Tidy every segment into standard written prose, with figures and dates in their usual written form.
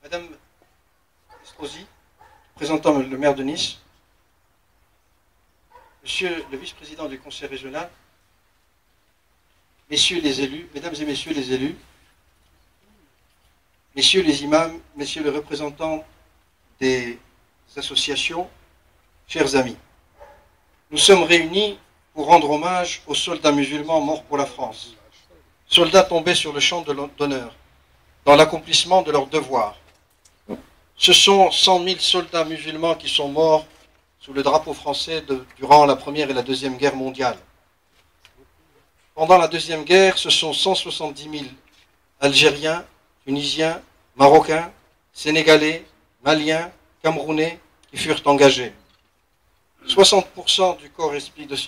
Madame Estrosi, présentant le maire de Nice, Monsieur le vice-président du conseil régional, messieurs les élus, mesdames et messieurs les élus, messieurs les imams, messieurs les représentants des associations, chers amis, nous sommes réunis pour rendre hommage aux soldats musulmans morts pour la France, soldats tombés sur le champ d'honneur, dans l'accomplissement de leurs devoirs. Ce sont 100 000 soldats musulmans qui sont morts sous le drapeau français durant la Première et la Deuxième Guerre mondiale. Pendant la Deuxième Guerre, ce sont 170 000 Algériens, Tunisiens, Marocains, Sénégalais, Maliens, Camerounais qui furent engagés. 60% du corps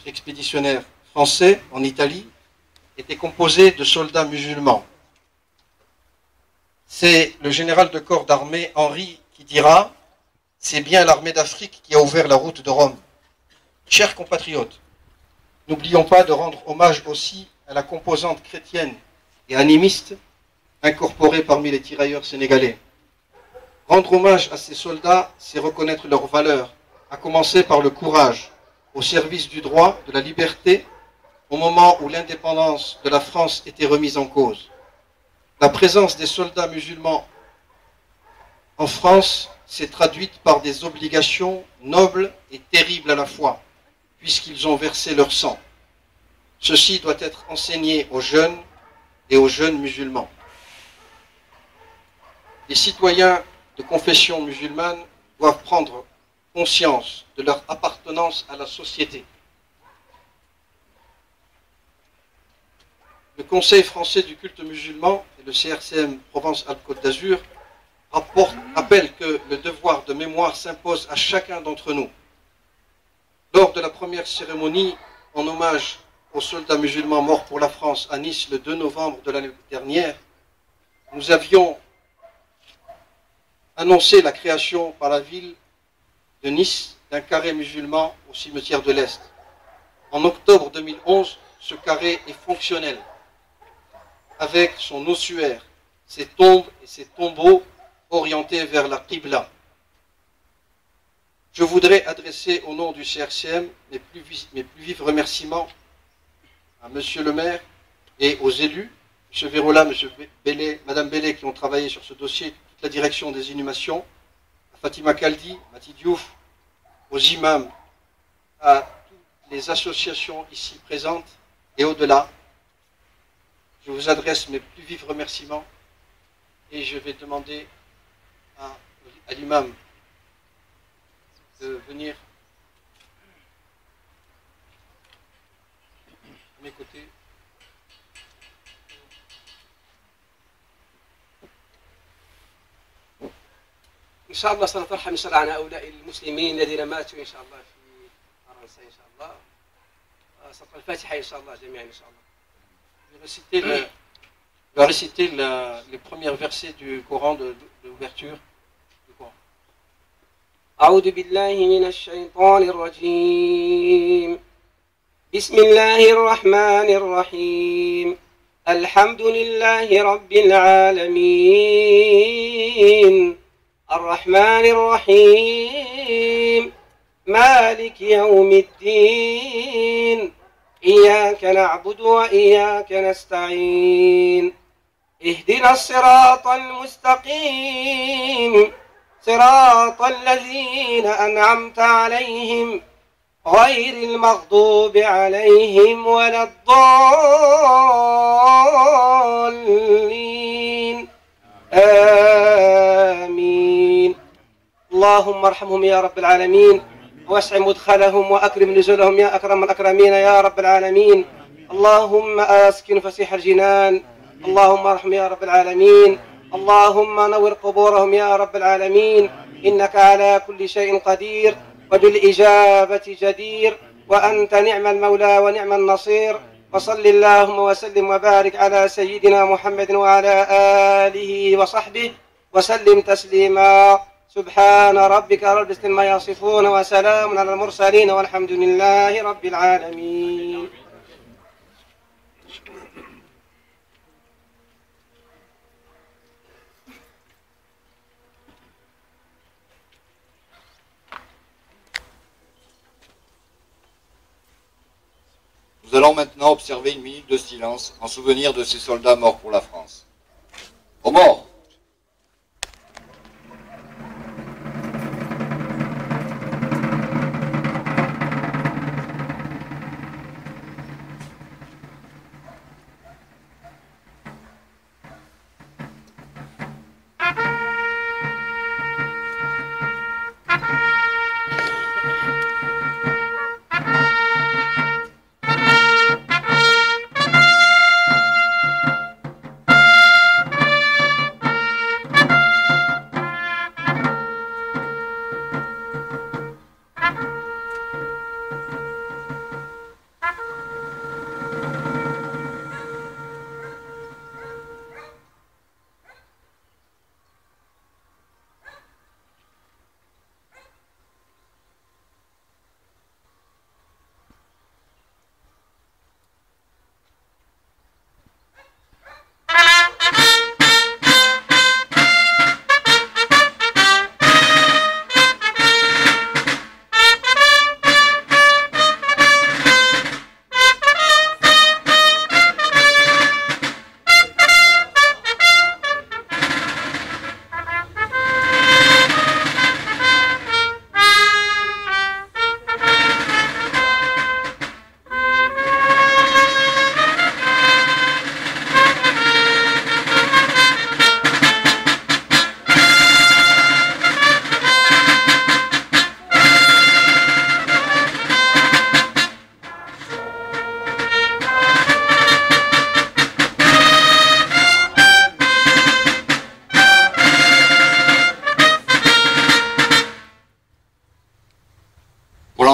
expéditionnaire français en Italie était composé de soldats musulmans. C'est le général de corps d'armée Henri qui dira « C'est bien l'armée d'Afrique qui a ouvert la route de Rome ». Chers compatriotes, n'oublions pas de rendre hommage aussi à la composante chrétienne et animiste incorporée parmi les tirailleurs sénégalais. Rendre hommage à ces soldats, c'est reconnaître leurs valeurs, à commencer par le courage, au service du droit, de la liberté, au moment où l'indépendance de la France était remise en cause. La présence des soldats musulmans en France s'est traduite par des obligations nobles et terribles à la fois, puisqu'ils ont versé leur sang. Ceci doit être enseigné aux jeunes et aux jeunes musulmans. Les citoyens de confession musulmane doivent prendre conscience de leur appartenance à la société. Le Conseil français du culte musulman et le CRCM Provence-Alpes-Côte d'Azur rappellent que le devoir de mémoire s'impose à chacun d'entre nous. Lors de la première cérémonie en hommage aux soldats musulmans morts pour la France à Nice le 2 novembre de l'année dernière, nous avions annoncé la création par la ville de Nice d'un carré musulman au cimetière de l'Est. En octobre 2011, ce carré est fonctionnel, avec son ossuaire, ses tombes et ses tombeaux orientés vers la Qibla. Je voudrais adresser au nom du CRCM mes plus vifs remerciements à Monsieur le maire et aux élus, M. Vérola, M. Bellé, Mme Bellé qui ont travaillé sur ce dossier, toute la direction des inhumations, à Fatima Kaldi, Mati Diouf, aux imams, à toutes les associations ici présentes et au-delà. Je vous adresse mes plus vifs remerciements et je vais demander à l'imam de venir à mes côtés. إن شاء الله سنترحم إن شاء الله عن هؤلاء المسلمين الذين ماتوا إن شاء الله في فرنسا إن شاء الله. سنقرأ الفاتحة إن شاء الله جميعا إن شاء الله. Je vais réciter les premiers versets du Coran de l'ouverture du Coran. أعوذ بالله من الشيطان الرجيم. بسم الله الرحمن الرحيم. الحمد لله رب العالمين. الرحمن الرحيم. مالك يوم الدين. إياك نعبد وإياك نستعين. اهدنا الصراط المستقيم. صراط الذين أنعمت عليهم غير المغضوب عليهم ولا الضالين. آمين. اللهم ارحمهم يا رب العالمين واسع مدخلهم وأكرم نزلهم يا أكرم الأكرمين يا رب العالمين. اللهم أسكن فسيح الجنان. اللهم ارحم يا رب العالمين. اللهم نور قبورهم يا رب العالمين. إنك على كل شيء قدير وبالإجابة جدير وأنت نعم المولى ونعم النصير. وصل اللهم وسلم وبارك على سيدنا محمد وعلى آله وصحبه وسلم تسليما. سبحان ربك رب العزة عما يصفون وسلام على المرسلين والحمد لله رب العالمين. allons maintenant observer une minute de silence en souvenir de ces soldats morts pour la France. Aux morts!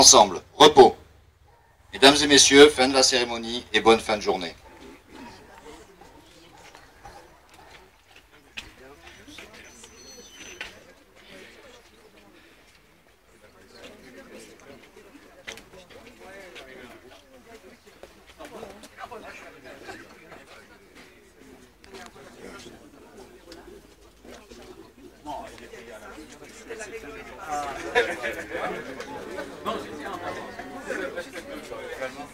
Ensemble, repos. Mesdames et messieurs, fin de la cérémonie et bonne fin de journée. Non,